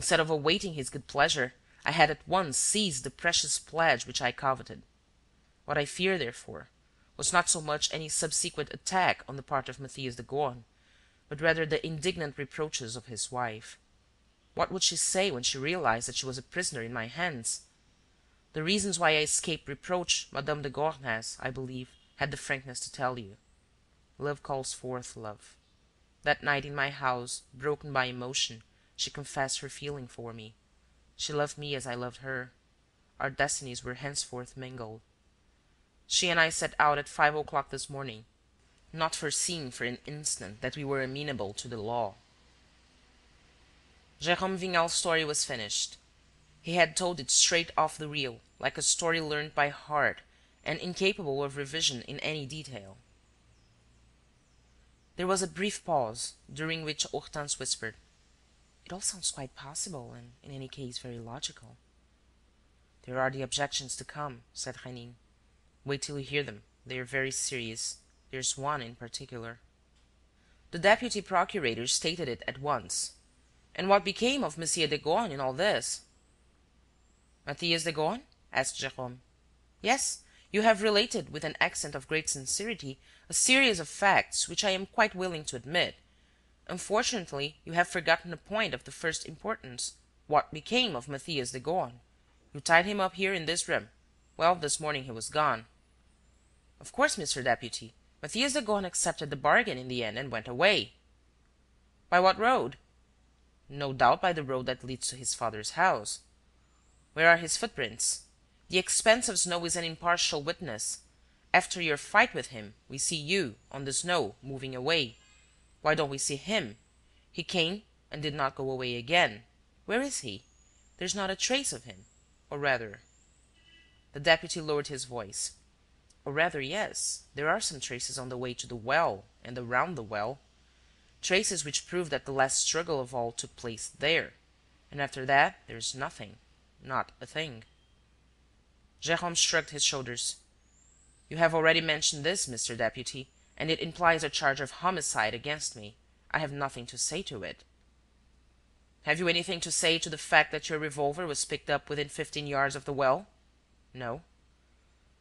Instead of awaiting his good pleasure, I had at once seized the precious pledge which I coveted. What I feared, therefore, was not so much any subsequent attack on the part of Mathias de Gorne, but rather the indignant reproaches of his wife. What would she say when she realized that she was a prisoner in my hands? The reasons why I escaped reproach Madame de Gorne has, I believe, had the frankness to tell you. Love calls forth love. That night in my house, broken by emotion, she confessed her feeling for me. She loved me as I loved her. Our destinies were henceforth mingled. She and I set out at 5 o'clock this morning, not foreseeing for an instant that we were amenable to the law. Jérôme Vignal's story was finished. He had told it straight off the reel, like a story learned by heart and incapable of revision in any detail. There was a brief pause, during which Hortense whispered: "It all sounds quite possible and, in any case, very logical." "There are the objections to come," said Rénine. "Wait till you hear them. They are very serious. There's one in particular." The deputy procurator stated it at once. "And what became of Monsieur de Gorne in all this?" "Mathias de Gorne?" asked Jérôme. "Yes, you have related, with an accent of great sincerity, a series of facts which I am quite willing to admit. Unfortunately, you have forgotten a point of the first importance. What became of Mathias de Gorne? You tied him up here in this room. Well, this morning he was gone." "Of course, Mr. Deputy. Mathias de Gorne accepted the bargain in the end and went away." "By what road?" "No doubt by the road that leads to his father's house." "Where are his footprints?" "The expanse of snow is an impartial witness. After your fight with him, we see you, on the snow, moving away. Why don't we see him? He came and did not go away again. Where is he? There's not a trace of him. Or rather—" The deputy lowered his voice. "Or rather, yes, there are some traces on the way to the well and around the well. Traces which prove that the last struggle of all took place there. And after that, there's nothing. Not a thing." Jérôme shrugged his shoulders. "You have already mentioned this, Mr. Deputy, and it implies a charge of homicide against me. I have nothing to say to it." "Have you anything to say to the fact that your revolver was picked up within 15 yards of the well?" "No."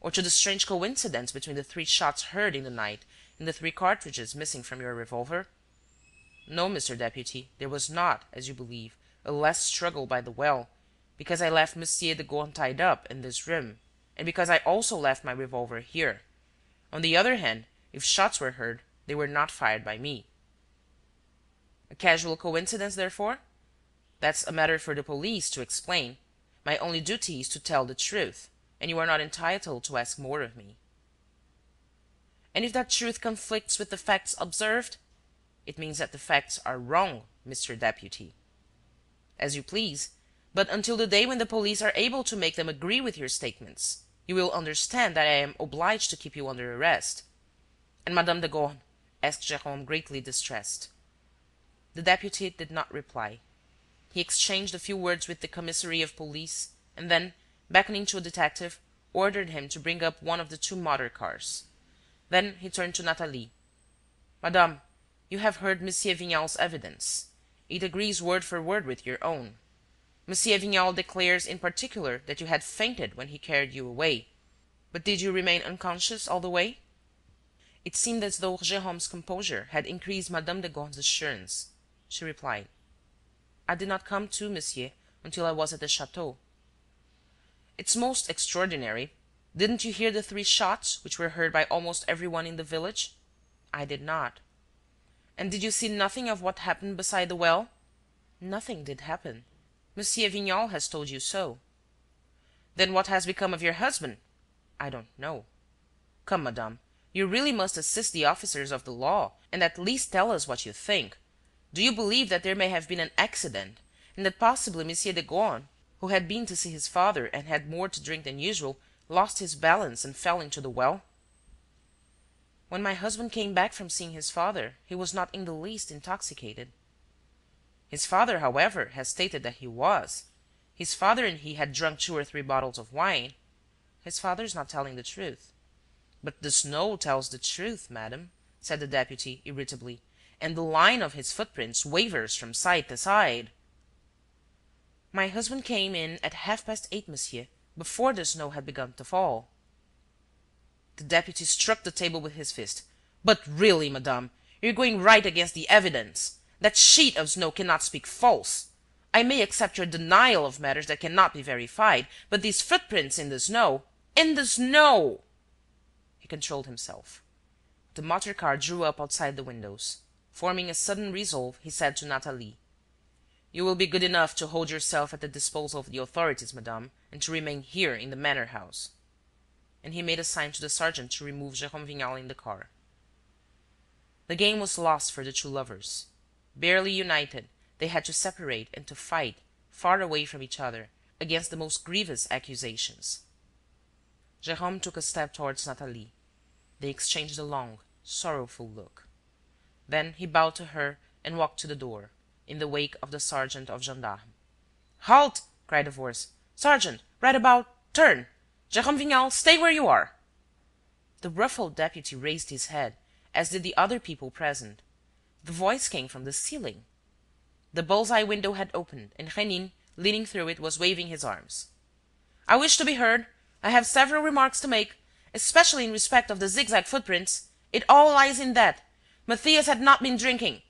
"Or to the strange coincidence between the 3 shots heard in the night and the 3 cartridges missing from your revolver?" "No, Mr. Deputy, there was not, as you believe, a last struggle by the well, because I left Monsieur de Gorne tied up in this room and because I also left my revolver here. On the other hand, if shots were heard, they were not fired by me." "A casual coincidence, therefore?" "That's a matter for the police to explain. My only duty is to tell the truth, and you are not entitled to ask more of me." "And if that truth conflicts with the facts observed?" "It means that the facts are wrong, Mr. Deputy." "As you please. But until the day when the police are able to make them agree with your statements, you will understand that I am obliged to keep you under arrest." "And Madame de Gorne?" asked Jérôme, greatly distressed. The deputy did not reply. He exchanged a few words with the commissary of police and then, beckoning to a detective, ordered him to bring up one of the 2 motor cars. Then he turned to Nathalie. "Madame, you have heard Monsieur Vignal's evidence. It agrees word for word with your own. Monsieur Vignal declares in particular that you had fainted when he carried you away. But did you remain unconscious all the way?" It seemed as though Jérôme's composure had increased Madame de Gorne's assurance. She replied: "I did not come to, monsieur, until I was at the château." "It's most extraordinary. Didn't you hear the 3 shots, which were heard by almost everyone in the village?" "I did not." "And did you see nothing of what happened beside the well?" "Nothing did happen. Monsieur Vignal has told you so." "Then what has become of your husband?" "I don't know." "Come, madame, you really must assist the officers of the law and at least tell us what you think. Do you believe that there may have been an accident and that possibly Monsieur de Gorne, who had been to see his father and had more to drink than usual, lost his balance and fell into the well?" "When my husband came back from seeing his father, he was not in the least intoxicated." "His father, however, has stated that he was. His father and he had drunk 2 or 3 bottles of wine." "His father is not telling the truth." "But the snow tells the truth, madam," said the deputy, irritably, "and the line of his footprints wavers from side to side." My husband came in at 8:30, monsieur, before the snow had begun to fall." The deputy struck the table with his fist. "But really, madame, you're going right against the evidence. That sheet of snow cannot speak false. I may accept your denial of matters that cannot be verified, but these footprints in the snow— in the snow!" He controlled himself. The motor car drew up outside the windows. Forming a sudden resolve, he said to Nathalie: "You will be good enough to hold yourself at the disposal of the authorities, madame, and to remain here in the manor house." And he made a sign to the sergeant to remove Jérôme Vignal in the car. The game was lost for the two lovers. Barely united, they had to separate and to fight, far away from each other, against the most grievous accusations. Jérôme took a step towards Nathalie. They exchanged a long, sorrowful look. Then he bowed to her and walked to the door, in the wake of the sergeant of gendarmes. "Halt!" cried a voice. "Sergeant, right about! Turn! Jérôme Vignal, stay where you are!" The ruffled deputy raised his head, as did the other people present. The voice came from the ceiling. The bull's-eye window had opened, and Rénine, leaning through it, was waving his arms. "I wish to be heard. I have several remarks to make, especially in respect of the zigzag footprints. It all lies in that. Mathias had not been drinking."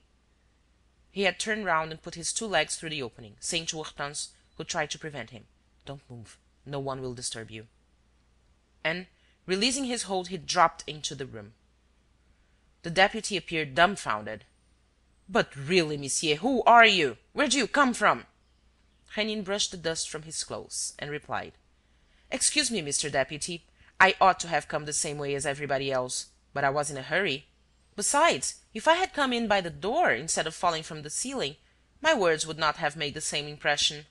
He had turned round and put his two legs through the opening, saying to Hortense, who tried to prevent him: "Don't move. No one will disturb you." And, releasing his hold, he dropped into the room. The deputy appeared dumbfounded. "But really, monsieur, who are you? Where do you come from?" Rénine brushed the dust from his clothes and replied: "Excuse me, Mr. Deputy. I ought to have come the same way as everybody else, but I was in a hurry. Besides, if I had come in by the door instead of falling from the ceiling, my words would not have made the same impression."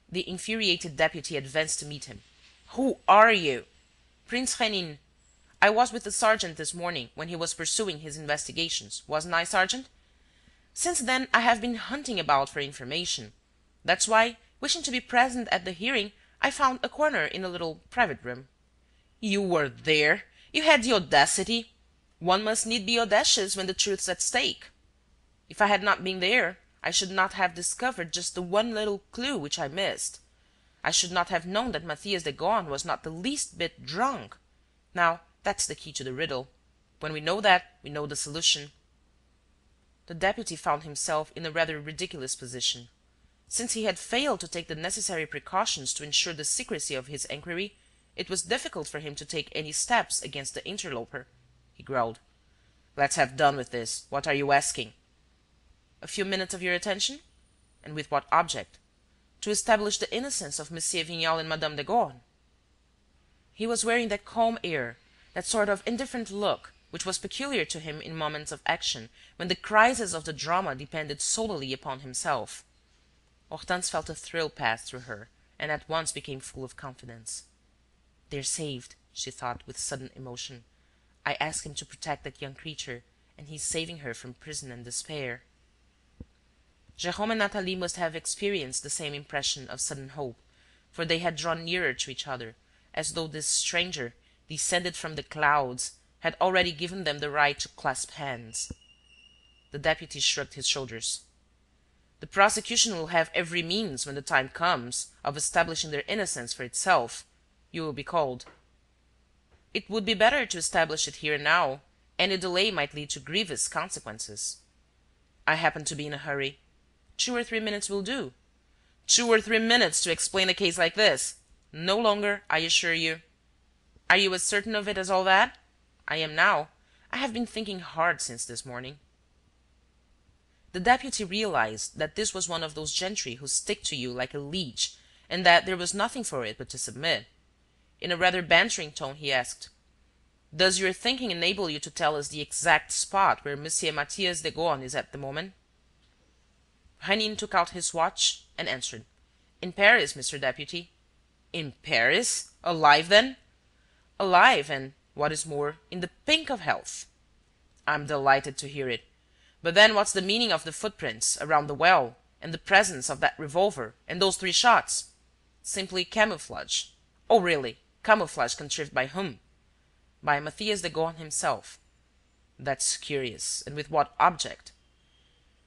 The infuriated deputy advanced to meet him. "Who are you?" "Prince Rénine. I was with the sergeant this morning when he was pursuing his investigations, wasn't I, sergeant? Since then I have been hunting about for information. That's why, wishing to be present at the hearing, I found a corner in a little private room." "You were there? You had the audacity? One must need be audacious when the truth's at stake." "If I had not been there, I should not have discovered just the one little clue which I missed. I should not have known that Mathias de Gorne was not the least bit drunk. Now, that's the key to the riddle. When we know that, we know the solution." The deputy found himself in a rather ridiculous position. Since he had failed to take the necessary precautions to ensure the secrecy of his enquiry, it was difficult for him to take any steps against the interloper. He growled: "Let's have done with this. What are you asking?" "A few minutes of your attention." "And with what object?" "To establish the innocence of Monsieur Vignal and Madame de Gorne." He was wearing that calm air, that sort of indifferent look which was peculiar to him in moments of action, when the crisis of the drama depended solely upon himself. Hortense felt a thrill pass through her and at once became full of confidence. "They're saved," she thought with sudden emotion. "I asked him to protect that young creature, and he's saving her from prison and despair." Jérôme and Nathalie must have experienced the same impression of sudden hope, for they had drawn nearer to each other, as though this stranger, descended from the clouds, had already given them the right to clasp hands. The deputy shrugged his shoulders. "The prosecution will have every means, when the time comes, of establishing their innocence for itself. You will be called." "It would be better to establish it here and now. Any delay might lead to grievous consequences." "I happen to be in a hurry." 2 or 3 minutes will do." 2 or 3 minutes to explain a case like this! No longer, I assure you." "Are you as certain of it as all that?" "I am now. I have been thinking hard since this morning." The deputy realized that this was one of those gentry who stick to you like a leech, and that there was nothing for it but to submit. In a rather bantering tone, he asked: "Does your thinking enable you to tell us the exact spot where Monsieur Mathias de Gorne is at the moment?" Rénine took out his watch and answered: "In Paris, Mr. Deputy." "In Paris? Alive, then?" "Alive, and, what is more, in the pink of health." "I'm delighted to hear it. But then what's the meaning of the footprints around the well and the presence of that revolver and those 3 shots?" "Simply camouflage." "Oh, really? Camouflage contrived by whom?" "By Mathias de Gorne himself." "That's curious. And with what object?"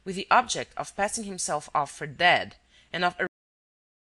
"With the object of passing himself off for dead and of